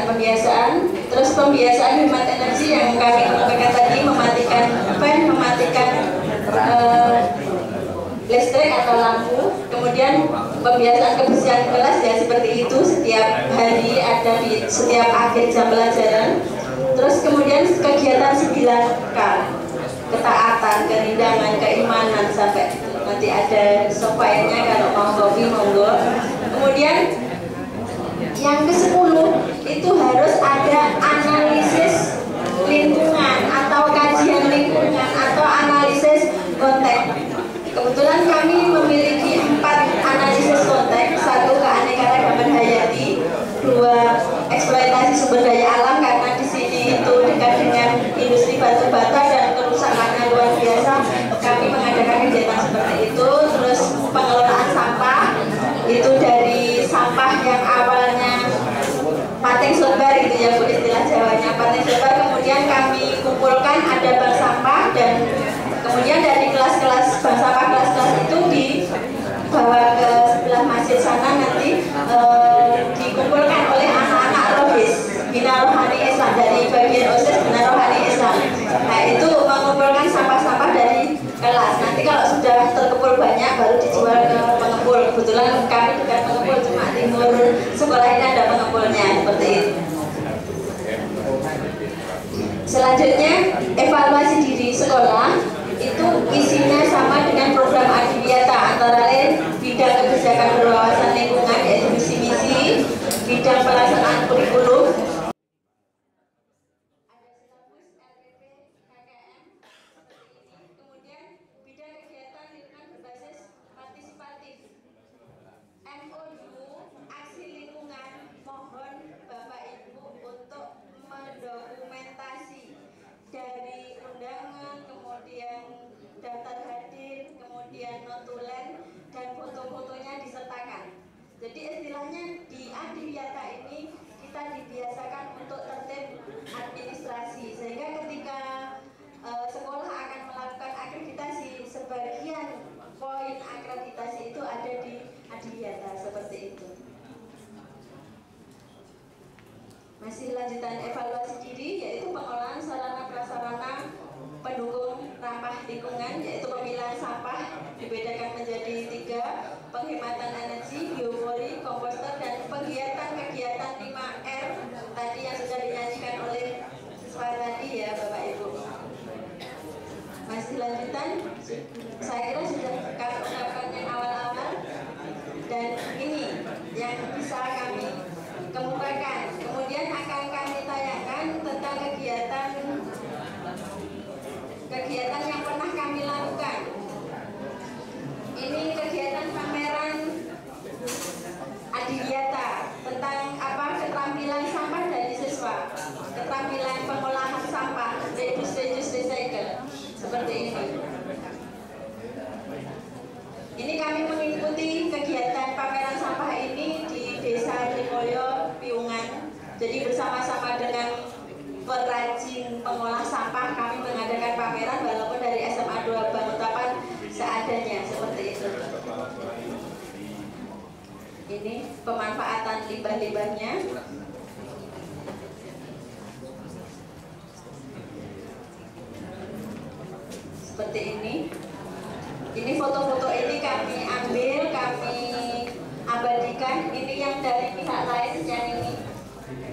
pembiasaan. Terus pembiasaan hemat energi yang kami kemukakan tadi, mematikan fan, mematikan listrik atau lampu. Kemudian pembiasaan kebersihan kelas ya seperti itu setiap hari ada di setiap akhir jam pelajaran. Terus kemudian kegiatan 9K, ketaatan, kerindangan, keimanan, sampai nanti ada softwarenya kalau mau kopi monggo. Kemudian yang ke-10 itu harus ada analisis lingkungan atau kajian lingkungan atau analisis konteks. Kebetulan kami memiliki 4 analisis konteks, 1 keanekaragaman hayati, 2 eksploitasi sumber daya alam karena di sini itu dekat dengan industri batu bata dan kerusakannya luar biasa. Kami mengadakan kegiatan seperti itu. Terus pengelolaan sampah itu dari sampah yang awalnya pating selebar itu ya Bu, istilah Jawanya pating selebar, kemudian kami kumpulkan ada bank sampah dan kemudian dari kelas-kelas bank sampah kelas-kelas itu dibawa ke sebelah masjid sana nanti dikumpulkan oleh anak-anak rohis Bina Rohani Islam dari bagian OSIS Bina Rohani Islam. Nah itu mengumpulkan sampah-sampah dari kelas. Nanti kalau sudah terkumpul banyak baru dijual ke pengepul. Kebetulan kami bukan pengepul, cuma timur sekolah ini ada pengepulnya seperti itu. Selanjutnya evaluasi diri sekolah itu isinya sama dengan program Adiwiyata, antara lain bidang kebijakan berwawasan lingkungan yaitu visi misi, bidang pelaksanaan kurikulum, ada silabus LPP, KKM, kemudian bidang kegiatan lingkungan berbasis partisipatif, MOU, aksi lingkungan. Mohon Bapak Ibu untuk mendokumentasi dari undangan, kemudian daftar hadir, kemudian notulen dan foto-fotonya disertakan. Jadi istilahnya di Adiwiyata ini kita dibiasakan untuk tertib administrasi, sehingga ketika sekolah akan melakukan akreditasi, sebagian poin akreditasi itu ada di Adiwiyata seperti itu. Masih lanjutan evaluasi diri yaitu pengolahan sarana prasarana pendukung ramah lingkungan, yaitu pemilahan sampah dibedakan menjadi 3, penghematan energi, biopori, komposter, dan kegiatan-kegiatan 5R tadi yang sudah dinyanyikan oleh siswa tadi ya Bapak Ibu. Masih lanjutan, saya kira sudah kami ungkapkan yang awal-awal, dan ini yang bisa kami kemukakan. Kemudian akan kami tayangkan tentang kegiatan yang pernah kami lakukan. Ini kegiatan pameran Adiwiyata tentang keterampilan sampah dari siswa, keterampilan pengolahan sampah, reduce, recycle, seperti ini. Ini kami mengikuti kegiatan pameran sampah ini di Desa Trikoyo, Piungan. Jadi bersama-sama dengan perajin pengolah sampah kami mengadakan pameran walaupun dari SMA 2 Bangutapan seadanya seperti itu. Ini pemanfaatan limbah-limbahnya. Seperti ini. Ini foto-foto ini kami ambil, kami abadikan. Ini yang dari pihak lain, yang ini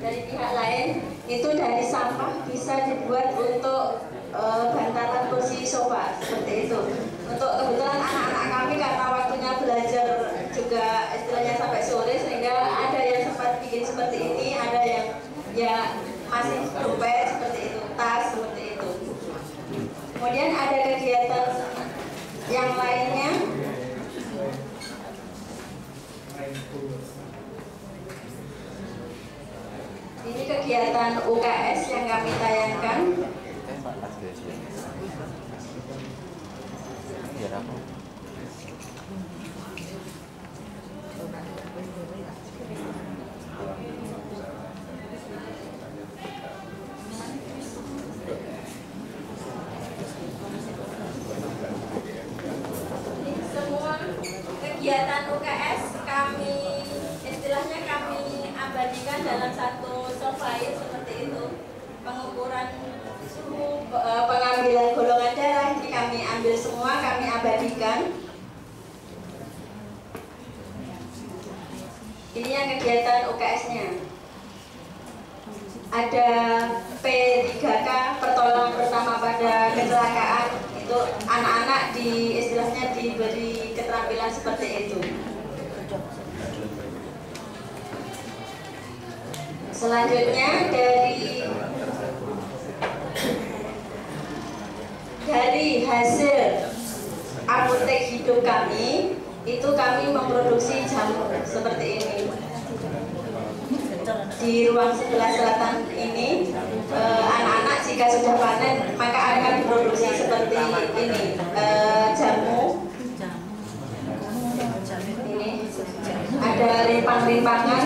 dari pihak lain itu dari sampah bisa dibuat untuk bantalan kursi sofa seperti itu. Untuk kebetulan anak-anak kami karena waktunya belajar juga istilahnya sampai sore, sehingga ada yang sempat bikin seperti ini, ada yang ya masih dompet seperti itu, tas seperti itu. Kemudian ada kegiatan yang lainnya. Ini kegiatan UKS yang kami tayangkan. Kegiatan UKS kami istilahnya kami abadikan dalam satu software pengukuran suhu, pengambilan golongan darah ini kami ambil semua, kami abadikan. Ini yang kegiatan UKS-nya. Ada P3K, pertolongan pertama pada kecelakaan. Itu anak-anak istilahnya diberi keterampilan seperti itu. Selanjutnya dari hasil apotek hidup kami, itu kami memproduksi jamu seperti ini. Di ruang sebelah selatan ini, anak-anak jika sudah panen maka akan diproduksi seperti ini, jamu. Ini ada rimpang-rimpangan.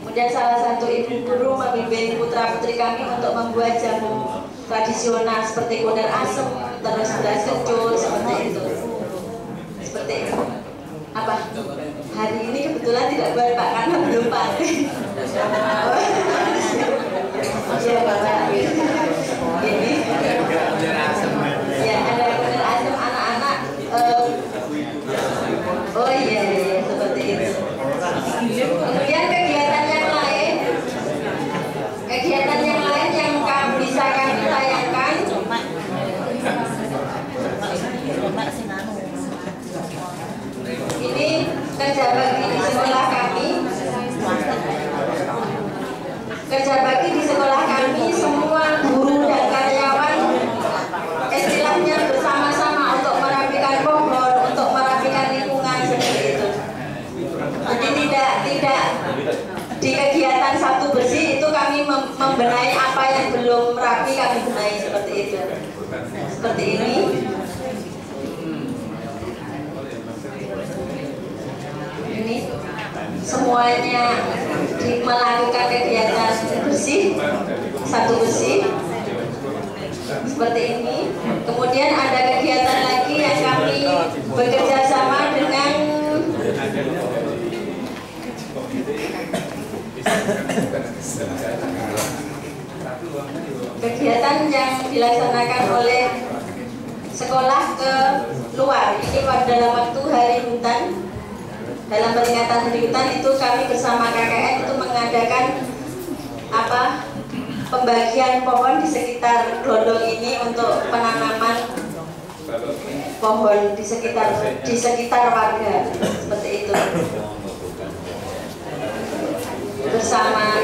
Kemudian salah satu ibu guru membimbing putra-putri kami untuk membuat jamu tradisional seperti kunir asem, terus beras kencur, seperti itu. Seperti itu. Apa? Hari ini kebetulan tidak buat Pak karena belum panen. Ya Bapak. Ini. Ya ada kunir asem anak-anak. Oh iya, seperti itu. Kemudian kegiatan yang lain yang bisa kami tayangkan. Ini kerja bakti di sekolah kami. Kerja bakti di sekolah kami, semua guru dan karyawan istilahnya bersama-sama untuk merapikan pohon, untuk merapikan lingkungan seperti itu. Jadi tidak di kegiatan satu bersih itu kami membenahi apa yang belum rapi, kami benahi seperti itu. Seperti ini. Ini semuanya melakukan kegiatan bersih, satu bersih. Seperti ini. Kemudian ada kegiatan lagi yang kami bekerja sama dengan kegiatan yang dilaksanakan oleh sekolah ke luar. Ini dalam waktu Hari Hutan, dalam peringatan Hari Hutan itu kami bersama KKN itu mengadakan pembagian pohon di sekitar Glodong ini untuk penanaman pohon di sekitar warga seperti itu. Bersama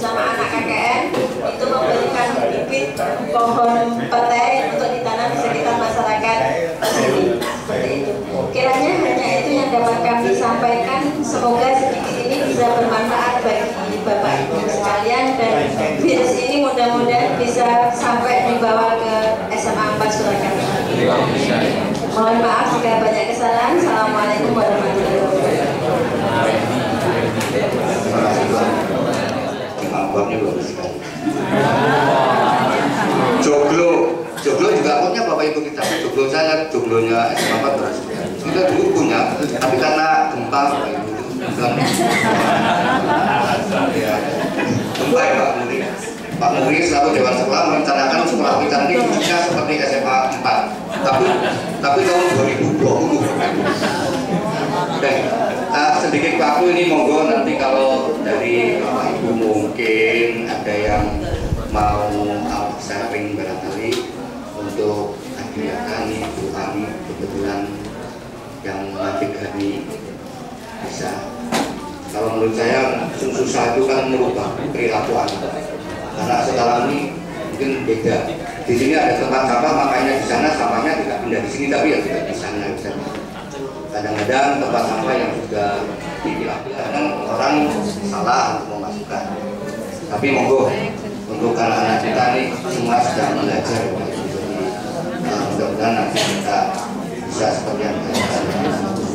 anak KKN itu memberikan bibit pohon petai untuk ditanam di sekitar masyarakat sini, seperti itu. Kiranya hanya itu yang dapat kami sampaikan. Semoga sedikit ini bisa bermanfaat bagi Bapak Ibu sekalian, dan virus ini mudah-mudahan bisa sampai dibawa ke SMA 4 Surakarta. Mohon maaf jika banyak kesalahan. Assalamualaikum warahmatullahi wabarakatuh. Kemampuannya bagus sekali. Joglo juga punya Bapak Ibu kita. Joglo saya, joglonya SMA 4 beras. Kita dulu punya, tapi karena gempa Bapak Ibu gempa ya Pak Muri selaku Dewan Sekolah merencanakan sekolah kita ini khususnya seperti SMA 4. Tapi tahun 2020. Sedikit waktu ini monggo nanti kalau dari Bapak Ibu mungkin ada yang mau sharing barangkali untuk kegiatan Ibu kami kebetulan yang nanti kami bisa. Kalau menurut saya susah itu kan merubah perilaku anak. Karena sekarang ini mungkin beda. Di sini ada tempat sampah, makanya di sana sampahnya tidak pindah di sini, tapi ya tidak di sana. Kadang-kadang tempat sampah yang sudah dipilah-pilah, kadang orang salah untuk memasukkan. Tapi monggo untuk anak-anak kita ini semua sedang belajar. Mudah-mudahan nanti kita bisa seperti yang kita.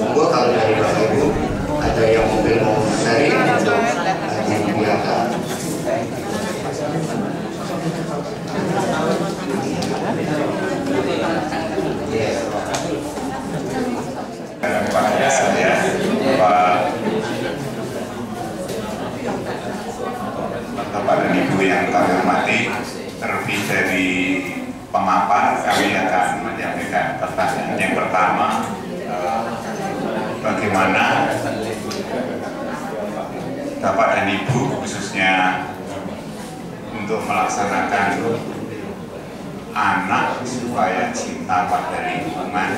Monggo kalau dari Bapak Ibu ada yang mungkin mau sharing untuk dibiarkan. Bapak dan Ibu yang kami hormati, terlebih dari pemaparan kami akan menyampaikan pertanyaan. Yang pertama, bagaimana Bapak dan Ibu khususnya untuk melaksanakan anak supaya cinta pada lingkungan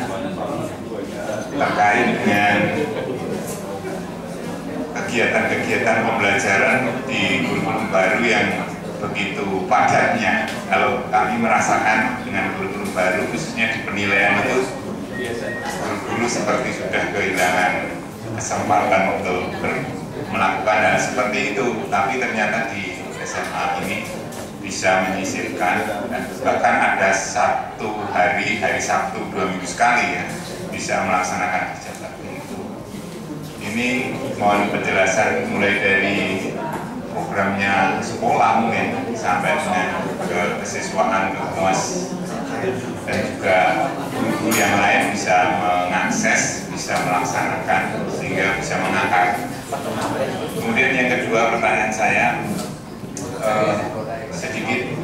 terkait dengan kegiatan-kegiatan pembelajaran di kurikulum baru yang begitu padatnya. Kalau kami merasakan dengan kurikulum baru khususnya di penilaian itu, guru-guru seperti sudah kehilangan kesempatan untuk melakukan hal seperti itu, tapi ternyata di SMA ini bisa menyisipkan, dan bahkan ada satu hari Sabtu 2 minggu sekali ya, bisa melaksanakan kegiatan itu. Ini mohon penjelasan mulai dari programnya sekolah mungkin sampai dengan kesiswaan, kemuas, dan juga guru yang lain bisa mengakses, bisa melaksanakan sehingga bisa mengangkat. Kemudian yang kedua, pertanyaan saya sedikit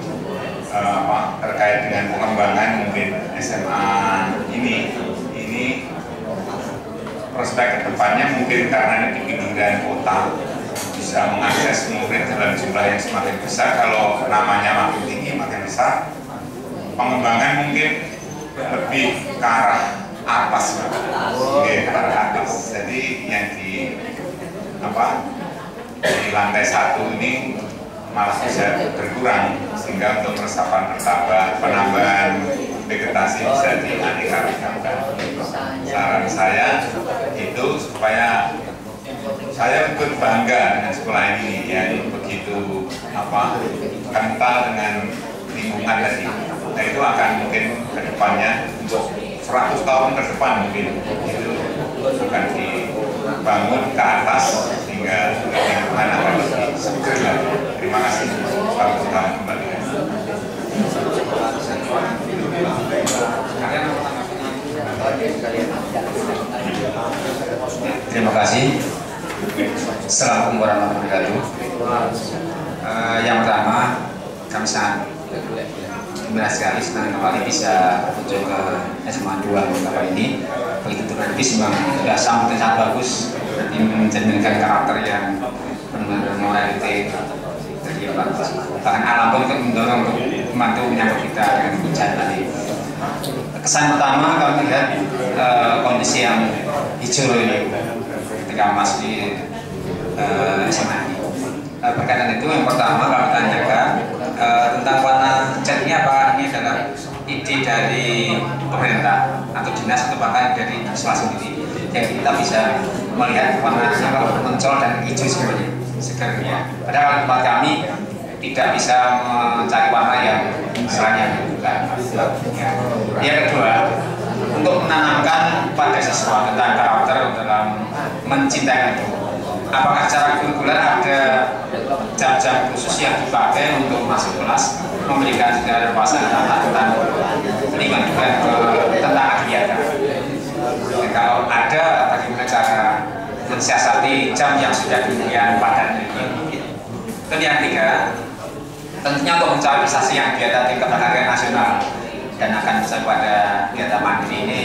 terkait dengan pengembangan mungkin SMA ini prospek kedepannya mungkin karena ini di pinggiran kota bisa mengakses murid dalam jumlah yang semakin besar. Kalau namanya makin tinggi makin besar, pengembangan mungkin lebih ke arah atas, ke arah atas. Jadi yang di lantai 1 ini malah bisa berkurang, sehingga untuk resapan bertambah, penambahan vegetasi bisa dianeka-ragakan. Saran saya itu supaya saya ikut bangga dengan sekolah ini yang begitu kental dengan lingkungan tadi. Nah, itu akan mungkin ke depannya untuk 100 tahun ke depan mungkin itu akan dibangun ke atas sehingga lingkungan akan lebih segera. Terima kasih. Selamat datang kembali. Terima kasih. Assalamualaikum warahmatullahi wabarakatuh. Yang pertama, kami sangat gembira sekali senang kembali bisa berkunjung ke SMA 2 kali ini. Begitu nanti sudah sangat bagus, nanti mencerminkan karakter yang benar-benar morality dari yang bagus. Bahkan alam pun mendorong untuk membantu menyambut kita dengan hujan tadi. Kesan pertama kami lihat kondisi yang hijau ini ketika masuk di SMA ini. Berkaitan itu yang pertama kami tanyakan tentang warna cat ini, apa ini adalah ide dari pemerintah atau dinas atau bahkan dari sekolah sendiri yang kita bisa melihat warnanya kalau mencolok dan hijau semuanya segarnya. Padahal tempat kami tidak bisa mencari warna yang misalnya bukan. Yang kedua, untuk menanamkan pada siswa tentang karakter dalam mencintai itu. Apakah secara kurikuler ada jam-jam khusus yang dipakai untuk masuk kelas memberikan segala pasangan tentang lingkungan juga tentang kegiatan? Kalau ada, bagaimana cara mensiasati jam yang sudah demikian padat ini? Dan yang ketiga, tentunya untuk mencapai prestasi yang diatas tingkat harga nasional dan akan bisa pada kegiatan mandiri ini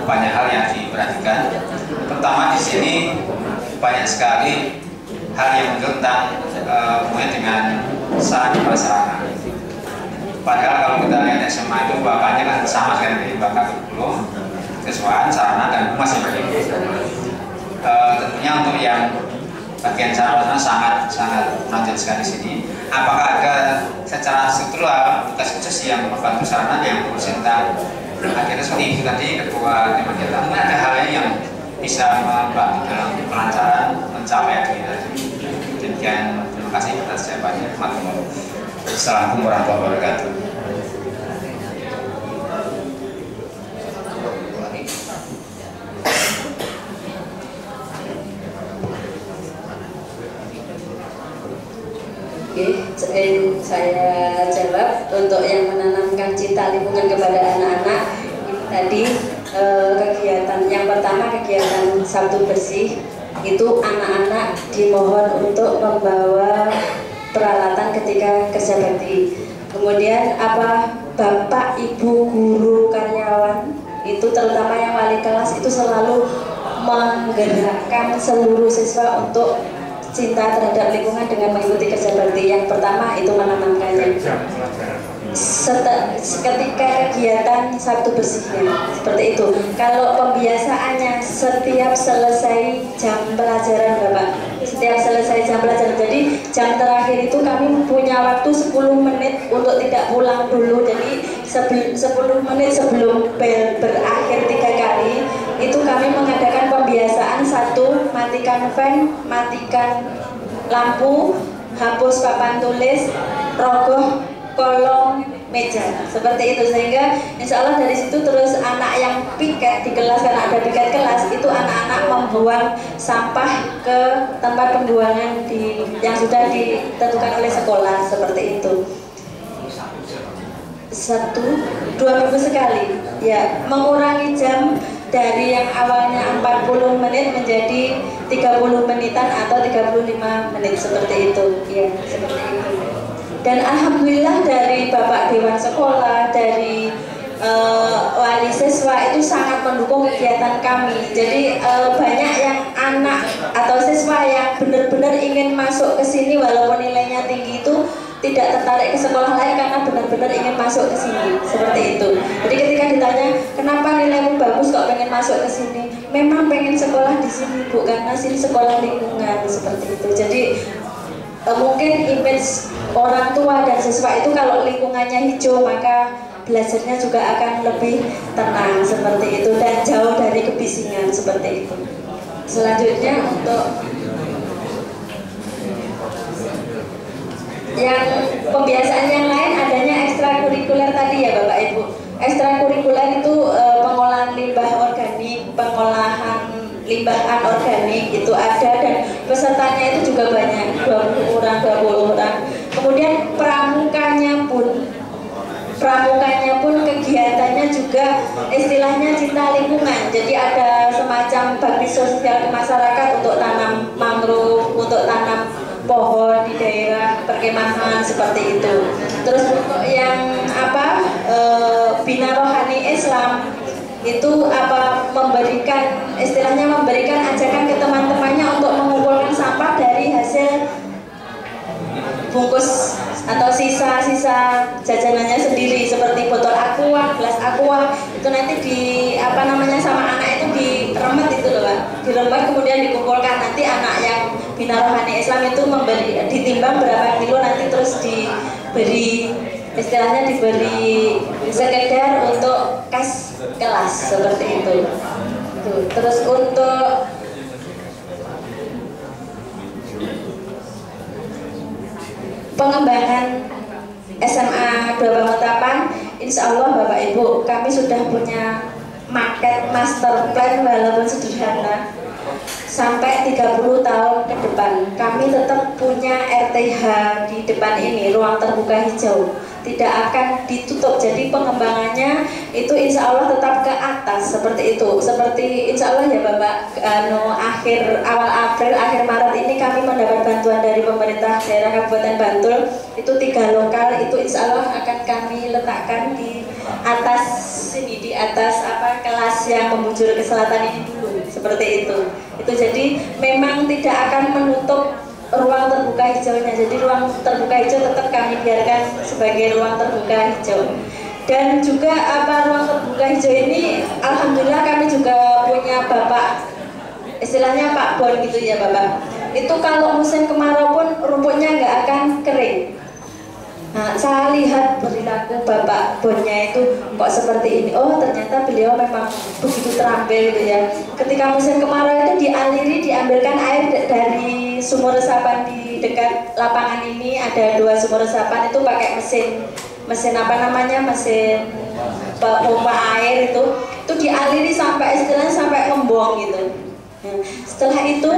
banyak hal yang diperhatikan. Pertama di sini banyak sekali hal yang tentang hubungan dengan sarana. Padahal kalau kita lihat SMA itu bapaknya kan sama sekali, bapak kurikulum, kesesuaian sarana dan masih begitu. Tentunya untuk yang bagian sarana sangat menonjol sekali di sini. Apakah ada secara struktural tugas khusus yang membantu sarana yang bersentak? Akhirnya seperti itu tadi ketua tim kegiatan, mungkin ada hal lain yang bisa membantu dalam pelancaran mencapai agenda. Demikian, terima kasih atas jawabannya. Assalamualaikum warahmatullahi wabarakatuh. Oke, saya jawab untuk yang menanamkan cinta lingkungan kepada anak-anak. Tadi kegiatan yang pertama, kegiatan Sabtu Bersih, itu anak-anak dimohon untuk membawa peralatan ketika kerja bakti. Kemudian bapak, ibu, guru, karyawan itu terutama yang wali kelas itu selalu menggerakkan seluruh siswa untuk cinta terhadap lingkungan dengan mengikuti kerja bakti. Yang pertama itu menanamkannya. Ketika kegiatan Sabtu bersihnya seperti itu. Kalau pembiasaannya setiap selesai jam pelajaran Bapak, setiap selesai jam pelajaran. Jadi jam terakhir itu kami punya waktu 10 menit untuk tidak pulang dulu. Jadi 10 menit sebelum bel berakhir 3 kali itu kami mengadakan pembiasaan. Satu, matikan fan, matikan lampu, hapus papan tulis, rogoh kolong meja, seperti itu. Sehingga insya Allah dari situ terus anak yang piket di kelas, karena ada piket kelas, itu anak-anak membuang sampah ke tempat pembuangan yang sudah ditentukan oleh sekolah, seperti itu. 1-2 minggu sekali ya, mengurangi jam dari yang awalnya 40 menit menjadi 30 menitan atau 35 menit, seperti itu ya, seperti itu. Dan alhamdulillah dari Bapak Dewan Sekolah, dari wali siswa itu sangat mendukung kegiatan kami. Jadi banyak yang anak atau siswa yang benar-benar ingin masuk ke sini walaupun nilainya tinggi itu tidak tertarik ke sekolah lain karena benar-benar ingin masuk ke sini, seperti itu. Jadi ketika ditanya kenapa nilaimu bagus kok pengen masuk ke sini, memang pengen sekolah di sini Bu, karena sini sekolah lingkungan, seperti itu. Jadi mungkin image orang tua dan siswa itu kalau lingkungannya hijau maka belajarnya juga akan lebih tenang, seperti itu, dan jauh dari kebisingan, seperti itu. Selanjutnya untuk yang pembiasaan yang lain adanya ekstrakurikuler tadi ya Bapak Ibu. Ekstrakurikuler itu pengolahan limbah organik, pengolahan limbah anorganik itu ada, dan pesertanya itu juga banyak, 20 orang. Kemudian pramukanya pun kegiatannya juga istilahnya cinta lingkungan. Jadi ada semacam bakti sosial ke masyarakat untuk tanam mangrove, untuk tanam pohon di daerah perkemahan, seperti itu. Terus untuk yang Bina Rohani Islam itu memberikan ajakan ke teman-temannya untuk mengumpulkan sampah dari hasil bungkus atau sisa-sisa jajanannya sendiri, seperti botol aqua, gelas aqua, itu nanti sama anak itu diremet itu loh Pak, diremet kemudian dikumpulkan. Nanti anak yang Bina Rohani Islam itu ditimbang berapa kilo, nanti terus diberi sekedar untuk kas kelas, seperti itu. Terus untuk pengembangan SMA 2 Banguntapan, insya Allah Bapak Ibu kami sudah punya market master plan walaupun sederhana. Sampai 30 tahun ke depan kami tetap punya RTH di depan ini, ruang terbuka hijau, tidak akan ditutup. Jadi pengembangannya itu insya Allah tetap ke atas, seperti itu. Seperti insya Allah ya Bapak, awal April, akhir Maret ini kami mendapat bantuan dari pemerintah daerah Kabupaten Bantul. Itu 3 lokal, itu insya Allah akan kami letakkan di atas sini, di atas kelas yang membujur ke selatan ini dulu, seperti itu. Itu jadi memang tidak akan menutup ruang terbuka hijaunya. Jadi ruang terbuka hijau tetap kami biarkan sebagai ruang terbuka hijau. Dan juga ruang terbuka hijau ini alhamdulillah kami juga punya Bapak, istilahnya Pak Bon gitu ya Bapak. Itu kalau musim kemarau pun rumputnya nggak akan kering. Nah, saya lihat perilaku Bapak Bonnya itu kok seperti ini. Oh, ternyata beliau memang begitu terampil gitu ya. Ketika musim kemarau itu diambilkan air dari sumur resapan di dekat lapangan ini. Ada 2 sumur resapan, itu pakai mesin pompa air itu dialiri sampai ngembong gitu. Nah, setelah itu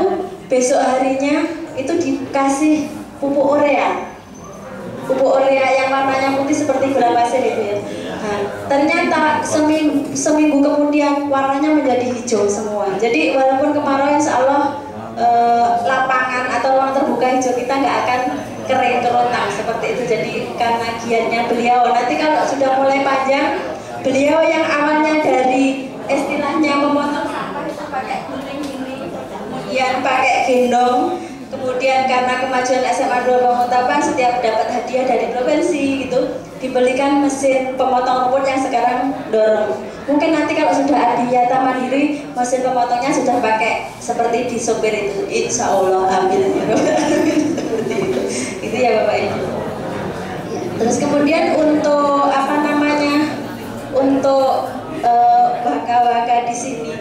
besok harinya itu dikasih pupuk urea yang warnanya putih seperti gula pasir itu ya. Nah, ternyata seminggu kemudian warnanya menjadi hijau semua. Jadi walaupun kemarau insya Allah lapangan atau ruang terbuka hijau kita nggak akan kering kerontang seperti itu. Jadi karena giatnya beliau, nanti kalau sudah mulai panjang, beliau yang awalnya dari istilahnya memotong sampah itu pakai gunting ini, kemudian pakai gendong, kemudian karena kemajuan SMA 2 Pamutapan setiap dapat hadiah dari provinsi gitu dibelikan mesin pemotong rumput yang sekarang dorong. Mungkin nanti kalau sudah Adiata mandiri, mesin pemotongnya sudah pakai seperti di sopir itu. Insya Allah, amin. Seperti itu. Itu ya Bapak Ibu. Terus kemudian untuk apa namanya, untuk waka-waka di sini,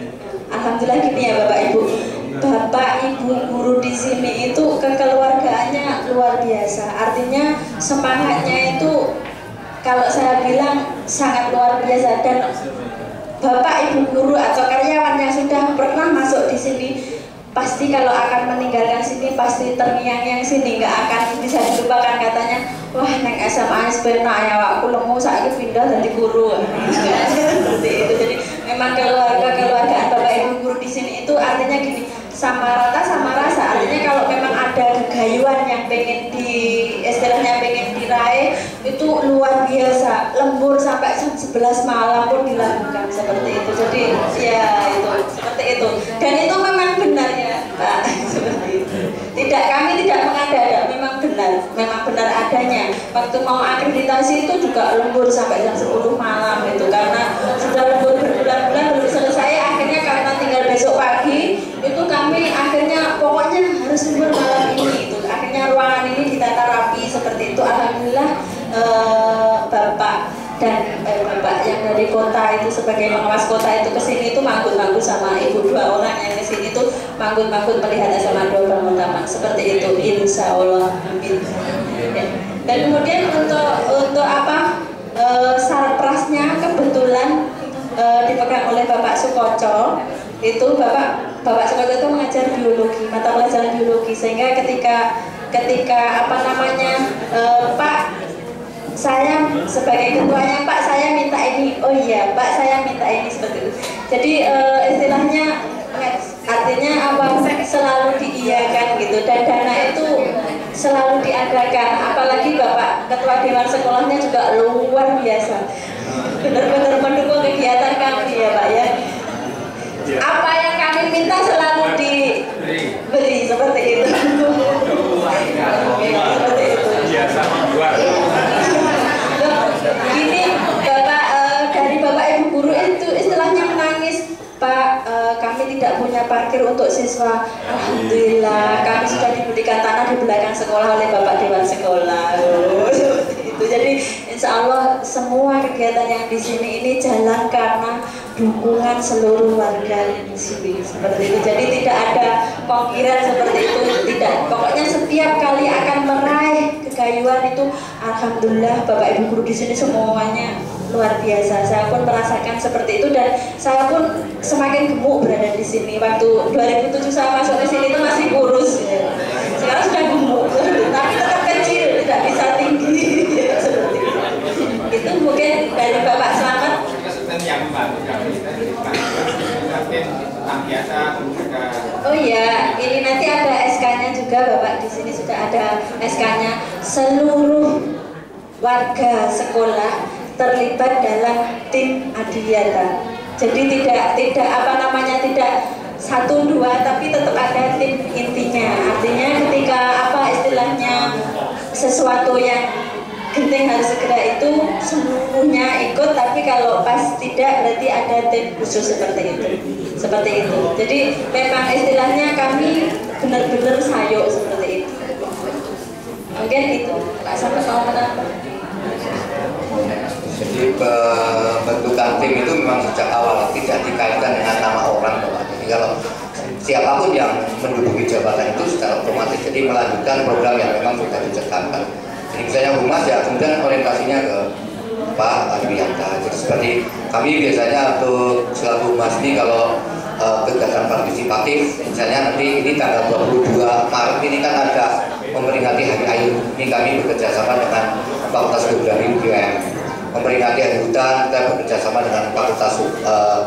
alhamdulillah gini ya Bapak Ibu. Bapak Ibu guru di sini itu kekeluargaannya luar biasa. Artinya semangatnya itu kalau saya bilang sangat luar biasa, dan Bapak Ibu guru atau karyawan yang sudah pernah masuk di sini pasti kalau akan meninggalkan sini pasti terngiang-ngiang sini, nggak akan bisa dilupakan katanya, wah neng SMA sebenarnya ya aku lemu saat pindah dari guru. Seperti itu. Jadi memang keluargaan Bapak Ibu guru di sini itu artinya gini, sama rata sama rasa. Artinya kalau memang ada kegayuan yang pengen di istilahnya pengen diraih itu luar biasa, lembur sampai jam 11 malam pun dilakukan seperti itu. Jadi ya itu seperti itu, dan itu memang benar ya Pak. Seperti itu. Tidak, kami tidak mengada-ada, memang benar adanya. Waktu mau akreditasi itu juga lembur sampai jam 10 malam itu, karena sudah lembur berbulan-bulan belum selesai. Akhirnya karena tinggal besok pagi itu kami akhirnya pokoknya harus lembur malam ini itu. Akhirnya ruangan ini ditata rapi seperti itu. Alhamdulillah Bapak dan Bapak yang dari kota itu sebagai pengawas kota itu kesini itu manggut-manggut sama Ibu 2 orang yang kesini tuh manggut-manggut melihat SMA 2 Pamutapan seperti itu. Insya Allah, amin. Dan kemudian untuk apa sarprasnya kebetulan dipegang oleh Bapak Sukoco. Itu Bapak Sukoco itu mengajar biologi, mata pelajaran biologi, sehingga ketika apa namanya Pak, saya sebagai ketuanya, Pak saya minta ini, oh iya Pak saya minta ini, seperti itu. Jadi istilahnya artinya apa, selalu diiyakan gitu, dan dana itu selalu diadakan. Apalagi Bapak Ketua Dewan Sekolahnya juga luar biasa, benar-benar mendukung kegiatan kami ya Pak ya. Apa yang kami minta selalu diberi seperti itu. Seperti itu. Gini Bapak, dari Bapak Ibu guru itu istilahnya menangis, Pak kami tidak punya parkir untuk siswa. Alhamdulillah kami sudah diberikan tanah di belakang sekolah oleh Bapak Dewan Sekolah. Seperti itu. Jadi insya Allah semua kegiatan yang di sini ini jalan karena dukungan seluruh warga di sini seperti itu. Jadi tidak ada pongkiran seperti itu, tidak. Pokoknya setiap kali akan meraih kegayuan itu, alhamdulillah Bapak Ibu guru di sini semuanya luar biasa. Saya pun merasakan seperti itu, dan saya pun semakin gemuk berada di sini. Waktu 2007 saya masuk ke sini itu masih kurus, ya. Sekarang sudah gemuk, tapi tetap kecil, tidak bisa tinggi. Seperti itu. Itu mungkin dari Bapak Slamet. Oh iya, ini nanti ada SK-nya juga Bapak, di sini sudah ada SK-nya. Seluruh warga sekolah terlibat dalam tim Adiata. Jadi tidak apa namanya, tidak 1, 2, tapi tetap ada tim intinya. Artinya ketika apa istilahnya sesuatu yang genting harus segera itu seluruhnya ikut, tapi kalau pas tidak berarti ada tim khusus seperti itu. Seperti itu. Jadi memang istilahnya kami benar-benar sayuk seperti itu. Mungkin itu Pak Sampai mau menambah. Jadi bentukan tim itu memang sejak awal tidak dikaitkan dengan nama orang. Jadi kalau siapapun yang menduduki jabatan itu secara otomatis jadi melanjutkan program yang memang sudah dicetakkan. Jadi misalnya humas ya kemudian orientasinya ke Pak Adrianta. Jadi seperti kami biasanya untuk selaku humas ini kalau kegiatan partisipatif, misalnya nanti ini tanggal 22 Maret ini kan ada memperingati Hari Air. Ini kami bekerja sama dengan Fakultas Geografi UGM. Memperingati Hari Hutan, kita bekerja sama dengan Fakultas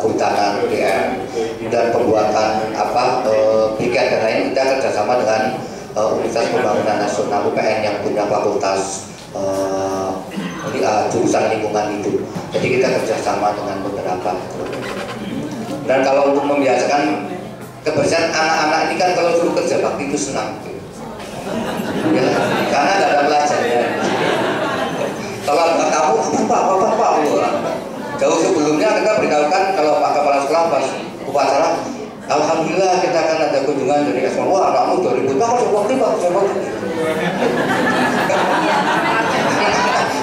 Kehutanan UGM. Dan pembuatan briket dan lain kita kerjasama dengan Universitas Pembangunan Nasional UPN yang punya fakultas jurusan lingkungan hidup. Jadi kita kerjasama dengan beberapa. Dan kalau untuk membiasakan kebersihan anak-anak ini kan kalau suruh kerja bakti itu senang. Ya, karena nggak ada pelajaran. Kalau nggak tahu apa jauh sebelumnya kita beritahukan kalau Pak Kepala Sekolah pas upacara, alhamdulillah kita akan ada kunjungan dari SMA. Wah, kamu 2000 tahun Pak.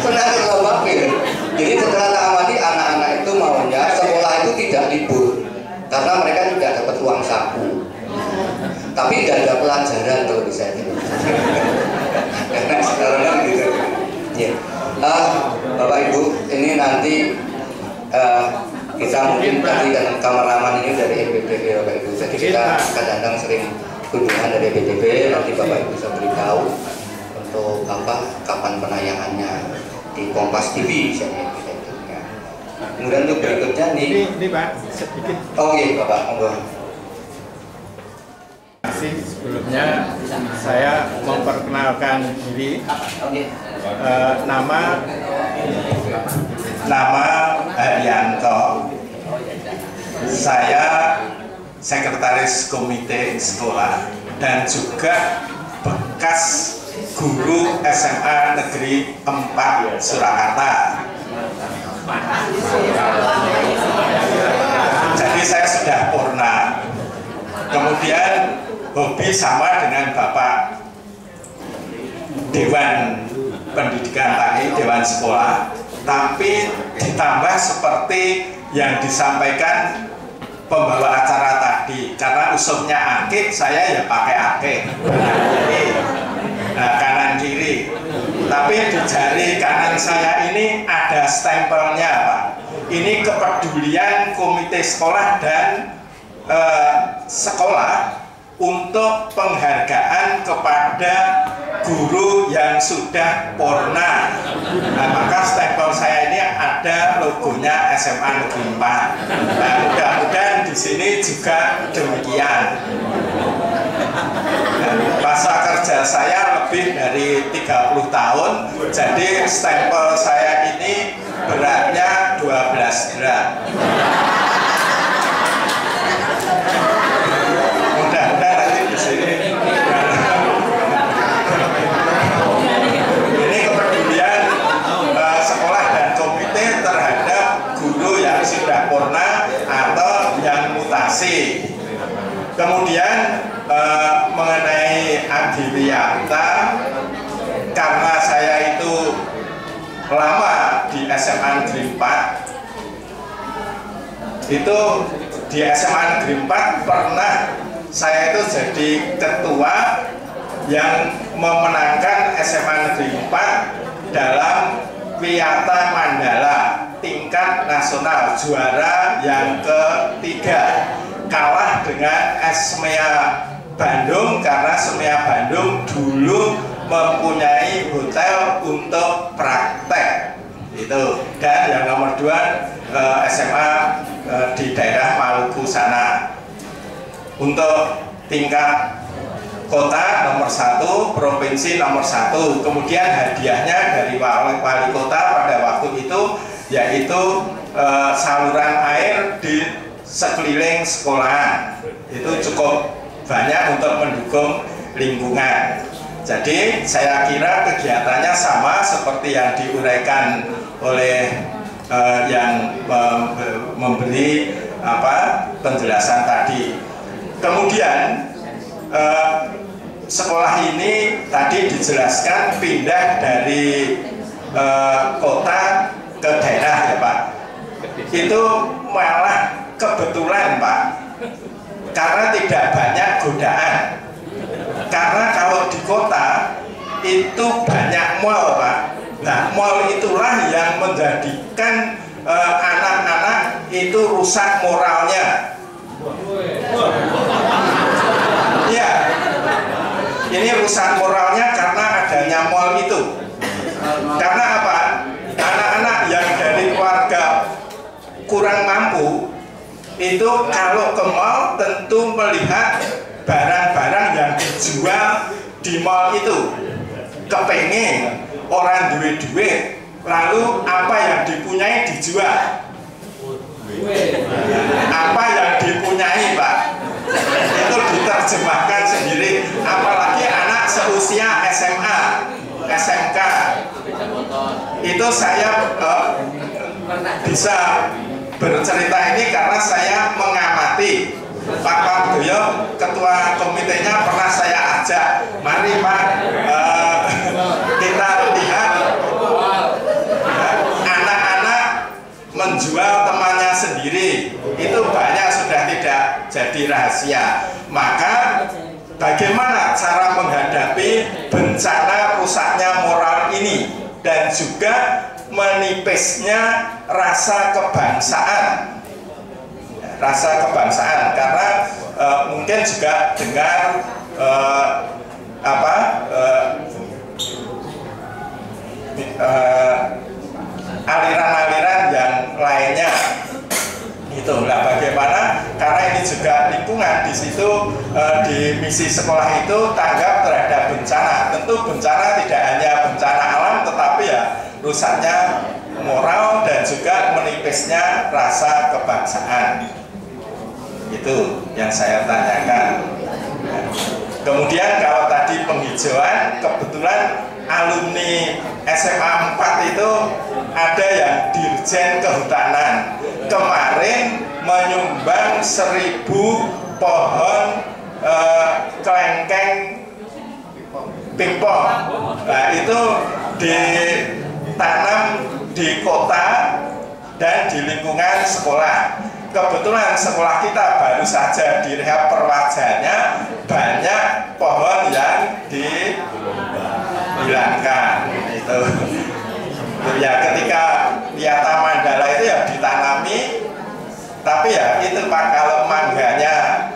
Senang kalau bakti. Jadi setelah taamati anak-anak itu maunya sekolah itu tidak libur karena mereka tidak dapat uang saku. Tapi tidak ada pelajaran kalau bisa itu. Karena sekarang kan gitu. Ya. Bapak Ibu, ini nanti kita mungkin tadi dan kameraman ini dari BPTB Bapak Ibu. Jadi kita kadang-kadang sering kunjungan dari BPTB. Nanti Bapak Ibu bisa beritahu untuk kapan penayangannya di Kompas TV misalnya. Kemudian untuk berikutnya nih. Ini Pak, sedikit. Oh iya Bapak, monggo. Sebelumnya saya memperkenalkan diri. Nama Haryanto. Saya sekretaris komite sekolah dan juga bekas guru SMA Negeri 4 Surakarta. Jadi saya sudah purna. Kemudian hobi sama dengan Bapak Dewan Pendidikan TAI, Dewan Sekolah, tapi ditambah seperti yang disampaikan pembawa acara tadi, karena usumnya akik, saya ya pakai akik kanan kiri. Tapi di jari kanan saya ini ada stempelnya Pak. Ini kepedulian komite sekolah dan sekolah untuk penghargaan kepada guru yang sudah purna. Nah, maka stempel saya ini ada logonya SMA Negeri 4. Nah, mudah-mudahan di sini juga demikian. Masa kerja saya lebih dari 30 tahun, jadi stempel saya ini beratnya 12 gram. Mudah-mudahan nanti di sini. Ini kepedulian sekolah dan komite terhadap guru yang sudah purna atau yang mutasi. Kemudian mengenai Adiwiyata, karena saya itu lama di SMA Negeri 4, itu di SMA Negeri 4 pernah saya itu jadi ketua yang memenangkan SMA Negeri 4 dalam Wiyata Mandala tingkat nasional, juara yang ketiga, kalah dengan SMEA Bandung karena SMEA Bandung dulu mempunyai hotel untuk praktek itu. Dan yang nomor 2 SMA di daerah Maluku sana. Untuk tingkat kota nomor 1, provinsi nomor 1. Kemudian hadiahnya dari wali kota pada waktu itu yaitu saluran air di sekeliling sekolahan. Itu cukup banyak untuk mendukung lingkungan. Jadi saya kira kegiatannya sama seperti yang diuraikan oleh yang memberi penjelasan tadi. Kemudian sekolah ini tadi dijelaskan pindah dari kota ke daerah ya Pak. Itu malah kebetulan Pak, karena tidak banyak godaan. Karena kalau di kota itu banyak mall Pak. Nah, mall itulah yang menjadikan anak-anak itu rusak moralnya. Ya, ini rusak moralnya karena adanya mall itu. Karena apa? Anak-anak yang dari keluarga kurang mampu itu kalau ke mall tentu melihat barang-barang yang dijual di mall itu kepengen orang duit-duit, lalu apa yang dipunyai dijual. Apa yang dipunyai, Pak, itu diterjemahkan sendiri. Apalagi anak seusia SMA, SMK. Itu saya bisa bercerita ini karena saya mengamati Pak Pardoyo, ketua komitenya, pernah saya ajak, mari Pak, kita lihat anak-anak menjual temannya sendiri. Itu banyak sudah tidak jadi rahasia. Maka bagaimana cara menghadapi bencana rusaknya moral ini dan juga menipisnya rasa kebangsaan. Rasa kebangsaan, karena mungkin juga dengar aliran-aliran yang lainnya. Itulah bagaimana, karena ini juga lingkungan di situ, di misi sekolah itu tanggap terhadap bencana. Tentu bencana tidak hanya bencana alam, tetapi ya rusaknya moral dan juga menipisnya rasa kebangsaan. Itu yang saya tanyakan. Kemudian kalau tadi penghijauan, kebetulan alumni SMA 4 itu ada yang dirjen kehutanan. Kemarin menyumbang 1000 pohon kelengkeng pingpong. Nah, itu ditanam di kota dan di lingkungan sekolah. Kebetulan sekolah kita baru saja direhab perwajahannya, banyak pohon yang dihilangkan. Itu ya, ketika Wiata Mandala itu ya ditanami, tapi ya itu Pak, kalau mangganya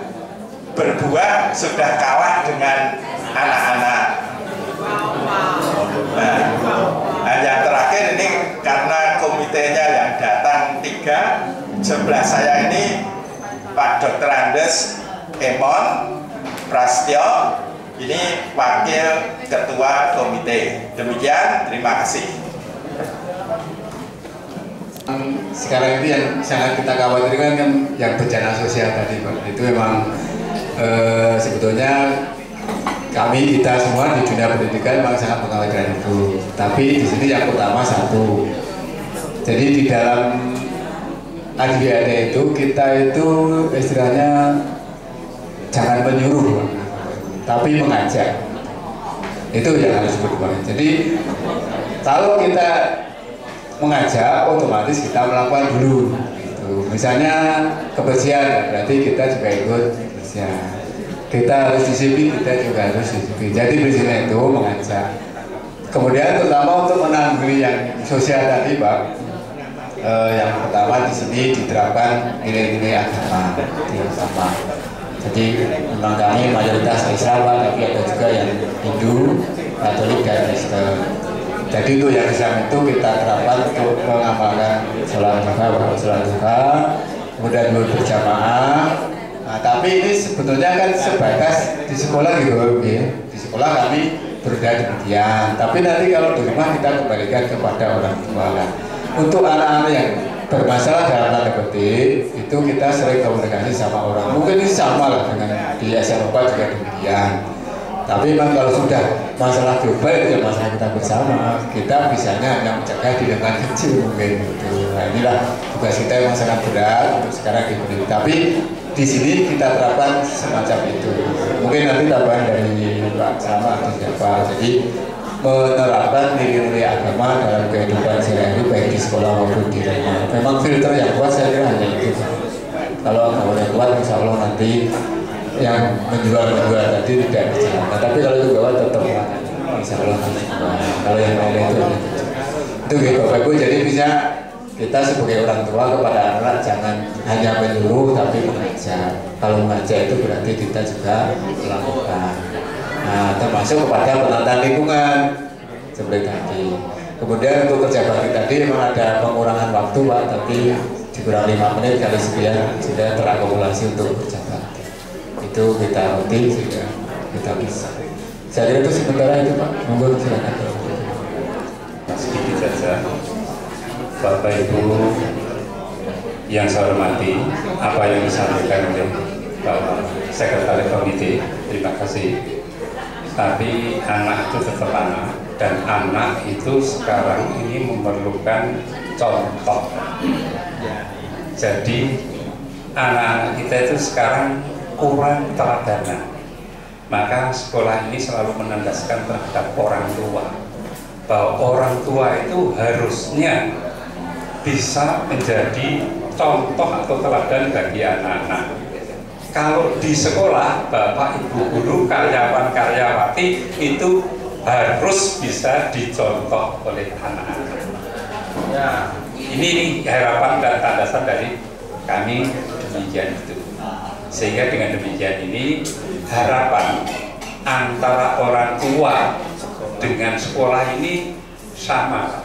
berbuah sudah kalah dengan anak-anak. Nah, yang terakhir ini karena komitenya yang datang 3, sebelah saya ini Pak Dr. Andes Emon Prasetyo, ini wakil ketua komite. Demikian, terima kasih. Sekarang itu yang sangat kita khawatirkan kan yang bencana sosial tadi, Pak. Itu memang sebetulnya kita semua di dunia pendidikan memang sangat mengkhawatirkan itu. Tapi di sini yang pertama satu, jadi di dalam ADHD itu kita itu istilahnya jangan menyuruh, tapi mengajak. Itu yang harus berubah. Jadi kalau kita mengajak, otomatis kita melakukan dulu. Gitu. Misalnya kebersihan, berarti kita juga ikut bersihan. Kita harus disiplin, kita juga harus disiplin. Jadi prinsipnya itu mengajak. Kemudian terutama untuk menanggulangi yang sosial tadi, Pak. Yang pertama di sini diterapkan nilai-nilai agama sama. Jadi memang kami mayoritas Islam, tapi ada juga yang Hindu, Katolik dan Kristen. Jadi untuk yang Islam itu kita terapkan untuk mengamalkan sholat duha, kemudian berjamaah. Nah, tapi ini sebetulnya kan sebatas di sekolah gitu, ya. Di sekolah kami berusaha demikian. Tapi nanti kalau di rumah kita kembalikan kepada orang tua. Untuk anak-anak yang bermasalah dalam tanda kutip itu kita sering komunikasi sama orang. Mungkin ini sama lah dengan di SMA juga demikian. Tapi memang kalau sudah masalah global itu ya masalah kita bersama. Kita bisanya hanya mencegah di lingkungan kecil mungkin gitu. Nah, inilah tugas kita yang sangat berat untuk sekarang di. Tapi di sini kita terapkan semacam itu. Mungkin nanti tambahan dari Pak Sama atau siapa. Jadi menerapkan nilai-nilai agama dalam kehidupan sehari-hari baik di sekolah maupun di rumah. Memang filter yang kuat saya kira hanya itu. Kalau agamanya kuat, insya Allah nanti yang menjual tadi tidak berjalan. Tapi kalau itu kuat tetap insya Allah nanti. Kalau yang lain itu gitu Bapak Ibu. Jadi bisa kita sebagai orang tua kepada anak jangan hanya menyuruh tapi mengajak. Kalau mengajak itu berarti kita juga melakukan. Nah, termasuk kepada penataan lingkungan seperti tadi. Kemudian untuk kerja bakti tadi memang ada pengurangan waktu Pak, tapi dikurang 5 menit kali sekian sudah terakumulasi untuk kerja bakti. Itu kita rutin sehingga kita bisa. Saya kira itu sementara itu Pak, monggo silakan. Sedikit saja, Bapak Ibu yang saya hormati, apa yang disampaikan oleh Bapak Sekretaris Komite, terima kasih. Tapi anak itu tetap anak, dan anak itu sekarang ini memerlukan contoh. Jadi anak-anak kita itu sekarang kurang teladanan. Maka sekolah ini selalu menandaskan terhadap orang tua, bahwa orang tua itu harusnya bisa menjadi contoh atau teladan bagi anak-anak. Kalau di sekolah, Bapak Ibu guru, karyawan karyawati itu harus bisa dicontoh oleh anak-anak. Ya, ini harapan dan tandasan dari kami demikian itu. Sehingga dengan demikian ini harapan antara orang tua dengan sekolah ini sama.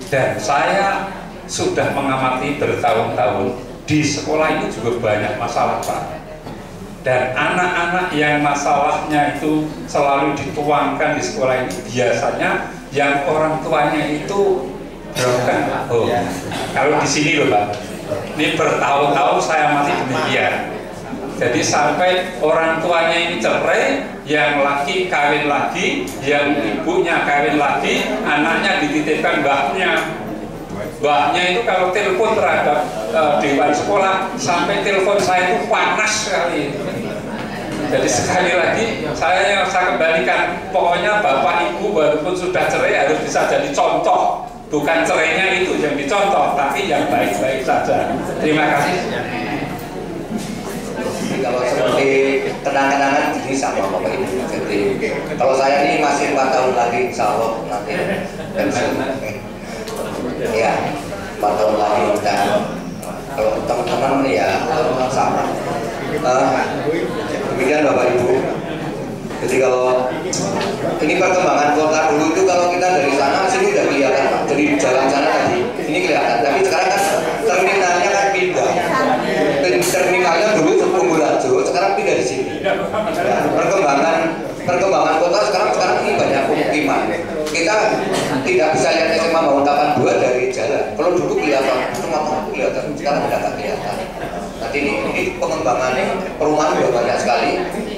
Dan saya sudah mengamati bertahun-tahun di sekolah ini juga banyak masalah Pak. Dan anak-anak yang masalahnya itu selalu dituangkan di sekolah ini biasanya yang orang tuanya itu broken home. Kalau di sini loh Pak, ini bertahun-tahun saya masih demikian. Jadi sampai orang tuanya ini cerai, yang laki kawin lagi, yang ibunya kawin lagi, anaknya dititipkan mbahnya. Mbahnya itu kalau telepon terhadap dewan sekolah, sampai telepon saya itu panas sekali. Jadi sekali lagi saya kembalikan, pokoknya bapak ibu walaupun sudah cerai harus bisa jadi contoh. Bukan cerainya itu yang dicontoh, tapi yang baik-baik saja. Terima kasih. Kalau seperti kenang-kenangan ini sama Bapak Ibu. Jadi kalau saya ini masih 4 tahun lagi, insya Allah nanti pensiun. Ya, 4 tahun lagi dan kalau teman-teman ya sama. Demikian Bapak Ibu. Jadi kalau ini perkembangan kota dulu itu kalau kita dari sana sini udah kelihatan Pak. Jadi jalan sana tadi ini kelihatan. Tapi sekarang kan terminalnya kan pindah. Terminalnya dulu Sumbulajo, sekarang pindah di sini. Ya, perkembangan kota sekarang ini banyak pemukiman. Kita tidak bisa lihat SMA Bangun 82 dari jalan. Kalau dulu kelihatan, cuma kelihatan. Sekarang tidak kelihatan. Nanti ini pengembangan perumahan sudah banyak sekali.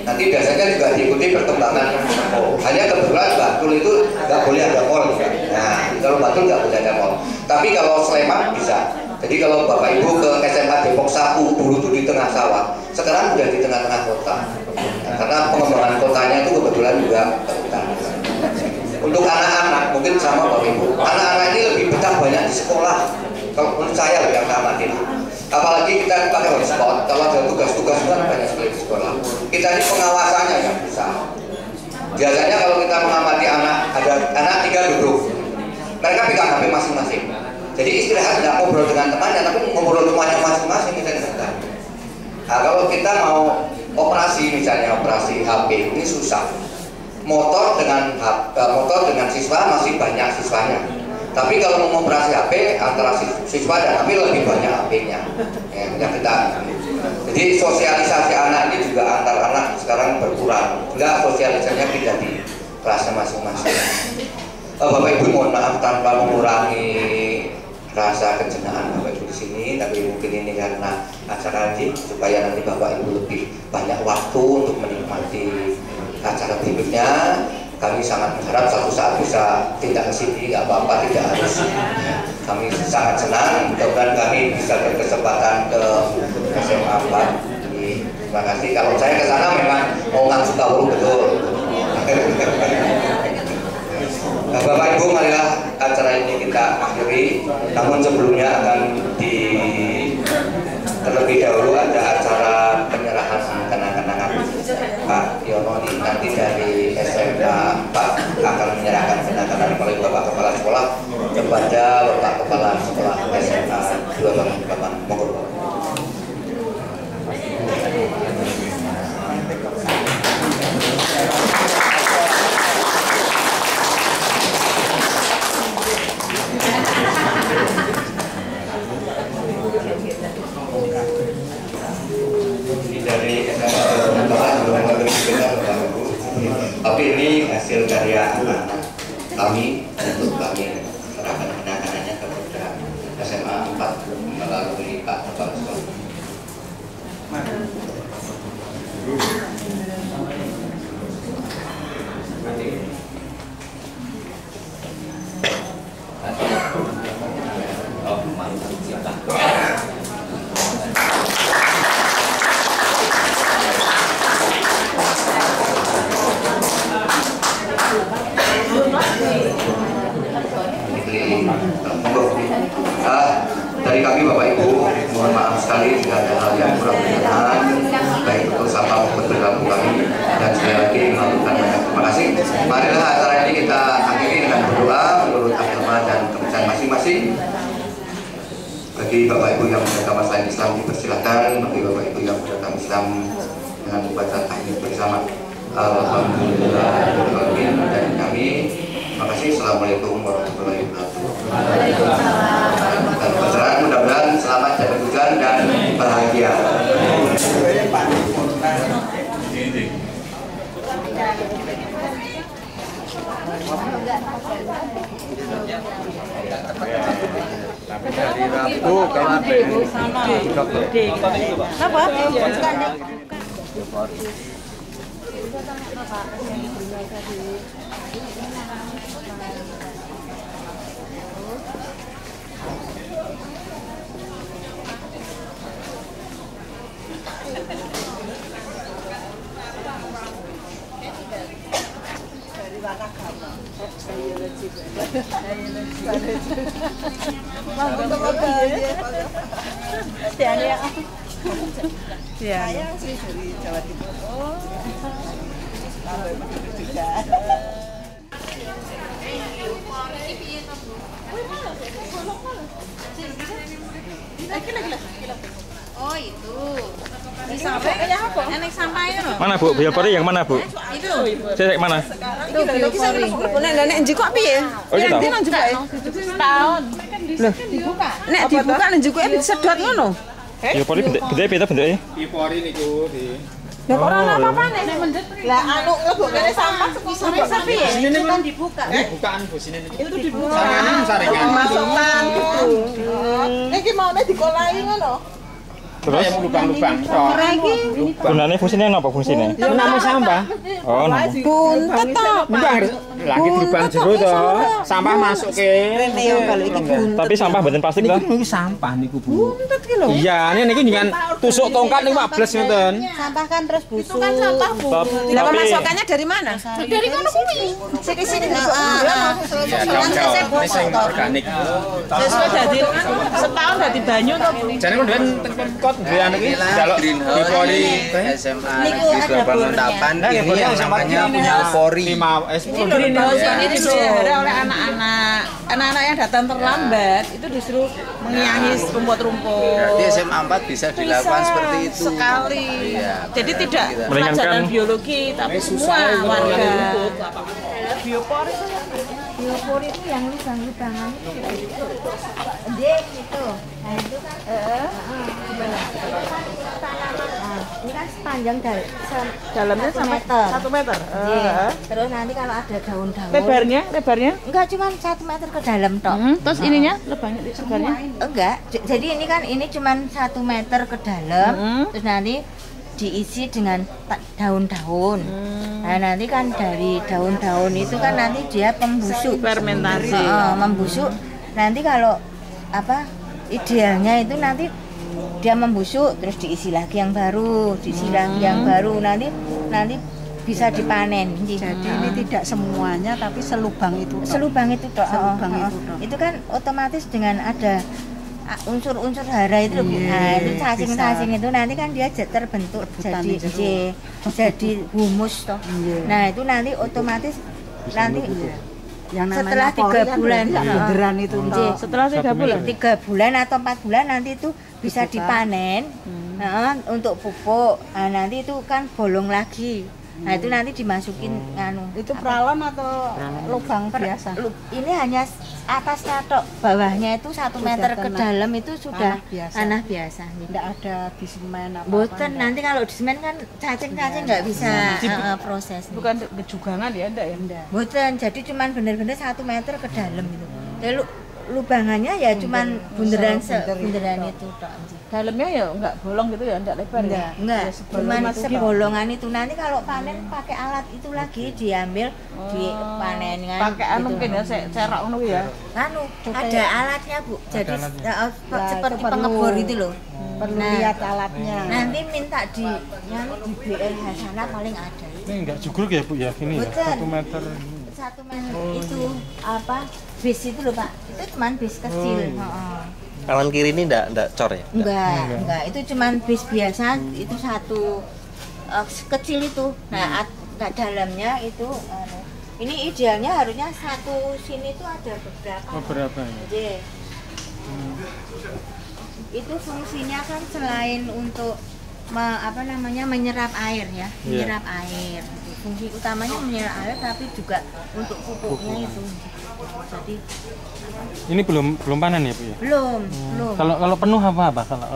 Nanti biasanya juga diikuti perkembangan mall. Hanya kebetulan Bantul itu nggak boleh ada mall. Nah, kalau Bantul nggak boleh ada mall. Tapi kalau Sleman bisa. Jadi kalau Bapak Ibu ke SMA Depok 1 dulu itu di tengah sawah, sekarang sudah di tengah-tengah kota. Nah, karena pengembangan kotanya itu kebetulan juga ke hutan. Untuk anak-anak mungkin sama Bapak Ibu. Anak-anak ini lebih betah banyak di sekolah. Kalau menurut saya yang saya amati. Apalagi kita pakai hotspot, kalau ada tugas-tugas kan banyak sekali di sekolah. Kita ini pengawasannya yang besar. Biasanya kalau kita mengamati anak, ada anak 3 duduk, mereka pegang HP masing-masing. Jadi istirahat tidak ngobrol dengan temannya, tapi ngobrol temannya masing-masing misalnya. Nah, kalau kita mau operasi misalnya operasi HP ini susah. Motor dengan siswa masih banyak siswanya. Tapi kalau mau operasi HP antara siswa dan HP lebih banyak HP-nya. Ya kita. Jadi sosialisasi anak ini juga antar anak sekarang berkurang. Enggak sosialisasinya tidak di kelasnya masing-masing. Bapak Ibu mohon maaf tanpa mengurangi rasa kejenaan Bapak Ibu di sini, tapi mungkin ini karena acara ini supaya nanti Bapak Ibu lebih banyak waktu untuk menikmati acara berikutnya. Kami sangat berharap suatu saat bisa tindak ke sini, nggak apa-apa, tidak harus. Kami sangat senang, mudah-mudahan kami bisa berkesempatan ke SMA 4. Terima kasih. Kalau saya ke sana memang mau ngangsu tahu betul. Nah, Bapak Ibu, marilah acara ini kita akhiri. Namun sebelumnya akan terlebih dahulu ada acara penyerahan kenang-kenangan Pak Yono nanti dari SMK 4 akan menyerahkan kenang-kenangan oleh Bapak Kepala Sekolah kepada Bapak Kepala Sekolah SMK 2 Monggo Bapak. Dari SMA 2 Bapak Ibu. sekali. Monggo. Dari kami Bapak Ibu, mohon maaf sekali jika ada hal yang kurang berkenan, baik untuk sampah maupun perilaku kami, dan sekali lagi melakukan banyak terima kasih. Marilah acara ini kita akhiri dengan berdoa menurut agama dan kepercayaan masing-masing. Bagi Bapak Ibu yang beragama selain Islam dipersilakan, bagi Bapak Ibu yang beragama Islam dengan membaca tahmid bersama. Alhamdulillah dari kami. Terima kasih. Assalamualaikum warahmatullahi wabarakatuh. Dan mudah-mudahan selamat dan hujan dan bahagia. Hari Rabu kalau sama apa? Saya asli dari Jawa Timur. Oh. Oh itu. Enak sampah itu. Mana Bu? Biopori yang mana Bu? Itu. Saya mana? Itu biopori. Nek njiko piye? Oh iya. Nanti nang njiko. Setahun. Loh, dibuka. Nek dibuka nang njiko disedot ngono. Biopori gede beda bentuknya. Biopori niku di. Lah kok ora apa-apa nek lah anu lebokane sampah sampai piye? Itu kan dibuka. Bukaan Bu sini niku. Itu dibuka. Saringan saringan. Masukkan gitu. Niki maune dikolahi ngono. Terus lubang-lubang. Gunanya fungsinya apa fungsinya? Namanya sampah. Oh, Buntet to. Lagi lubang jero to. Sampah masuk ke. tapi sampah buatan plastik lah. Niku sampah niku Bu. Buntet ki lho. Iya, niku dengan tusuk tongkat niku 15 ngoten. Sampah kan terus busuk. Itu kan sampah Bu. Lah pemasukannya dari mana? Dari kono kuwi. Sini heeh. Ini sing organik. Sesuai dadi setahun dadi banyu to Bu. Jane kon kot dhewe iki jaluk Biopori SMA Negeri Bangun Tapan ini yang namanya Biopori. Greenhouse ini dipelihara oleh anak-anak yang datang terlambat itu disuruh mengiangi rumput-rumput. Berarti SMA 4 bisa dilakukan seperti itu. Sekali. Iya, jadi tidak pelajaran biologi tapi semua warga. Biopori itu yang lubang-lubangan itu. Dek itu. Nah itu kan gimana? Ini kan sepanjang dalamnya sampai 1 meter. Terus nanti kalau ada daun-daun. Lebarnya? Enggak, cuma 1 meter ke dalam tok. Terus ininya lebarnya lebarnya? Enggak. Jadi ini cuma 1 meter ke dalam. Terus nanti diisi dengan daun-daun. Nah nanti kan dari daun-daun itu kan nanti dia pembusuk, fermentasi, membusuk. Nanti kalau apa idealnya itu nanti dia membusuk terus diisi lagi yang baru, nanti bisa dipanen. Jadi ini tidak semuanya tapi selubang itu. Selubang itu toh. Itu kan otomatis dengan ada unsur-unsur hara itu nah itu cacing-cacing itu nanti kan dia terbentuk jadi humus toh. Nah itu nanti otomatis nanti yang setelah 3 bulan beneran itu setelah 3 bulan 3 bulan atau 4 bulan nanti itu bisa dipanen untuk pupuk. Nah nanti itu kan bolong lagi. Nah itu nanti dimasukin itu peralon atau lubang biasa? Ini hanya atasnya tok, bawahnya itu 1 meter ke dalam itu sudah tanah biasa. Tidak ada di semen apa? Boten, nanti kalau di semen kan cacing-cacing nggak bisa proses. Bukan kejugangan ya, enggak ya? Boten, jadi cuman bener-bener 1 meter ke dalam itu. Lalu lubangannya ya cuman bunderan itu tok. Dalamnya ya enggak bolong gitu ya, enggak lebar ya? Enggak, cuman sebolongan itu. Nanti kalau panen pakai alat itu lagi diambil, dipanen kan. Pakai mungkin ya, cerak ngono ya. Ada alatnya Bu, jadi seperti pengebor itu loh. Perlu lihat alatnya. Nanti minta di BLH sana paling ada. Ini enggak jugruk ya Bu ya, ini ya, 1 meter. 1 meter itu apa? bis itu loh Pak, itu cuman bis kecil. Kanan kiri ini enggak cor ya? Enggak, itu cuman bis biasa, itu satu kecil itu. Nah, dalamnya itu ini idealnya harusnya satu sini tuh ada beberapa. Jadi, itu fungsinya kan selain untuk menyerap air ya, menyerap air. Fungsi utamanya menyerap air, tapi juga untuk pupuknya itu. Jadi ini belum panen ya Bu ya? Belum. Kalau penuh apa kalau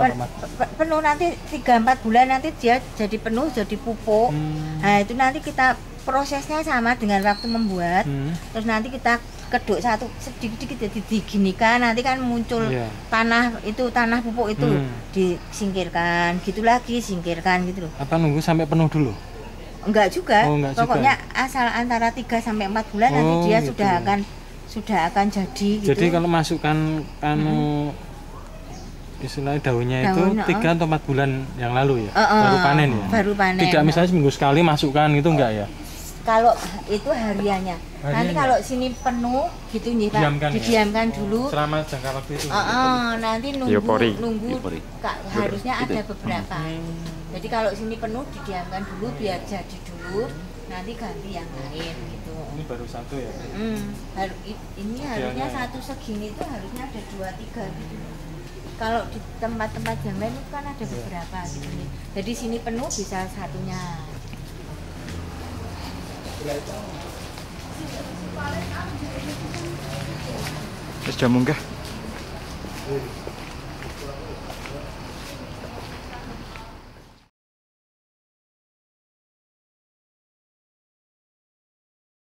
penuh nanti 3-4 bulan nanti dia jadi penuh, jadi pupuk. Nah itu nanti kita prosesnya sama dengan waktu membuat. Terus nanti kita keduk satu sedikit jadi diginikan, nanti kan muncul tanah pupuk itu disingkirkan, gitu lagi singkirkan gitu loh. Apa nunggu sampai penuh dulu? Enggak juga. Pokoknya juga. Asal antara 3-4 bulan nanti dia gitu. sudah akan jadi gitu. Jadi kalau masukkan istilahnya daunnya itu 3 atau 4 bulan yang lalu ya? Baru panen ya? Baru panen. Tidak misalnya seminggu sekali masukkan gitu enggak ya? Kalau itu hariannya. Nanti kalau sini penuh gitu nih Pak, didiamkan dulu. Selama jangka waktu itu. Nanti nunggu harusnya ada beberapa. Jadi kalau sini penuh didiamkan dulu biar jadi dulu, nanti ganti yang lain gitu. Ini baru satu ya? Ini harusnya satu segini itu harusnya ada 2-3 gitu. Kalau di tempat-tempat yang lain itu kan ada beberapa gitu nih. Jadi sini penuh bisa satunya. Wis jam munggah.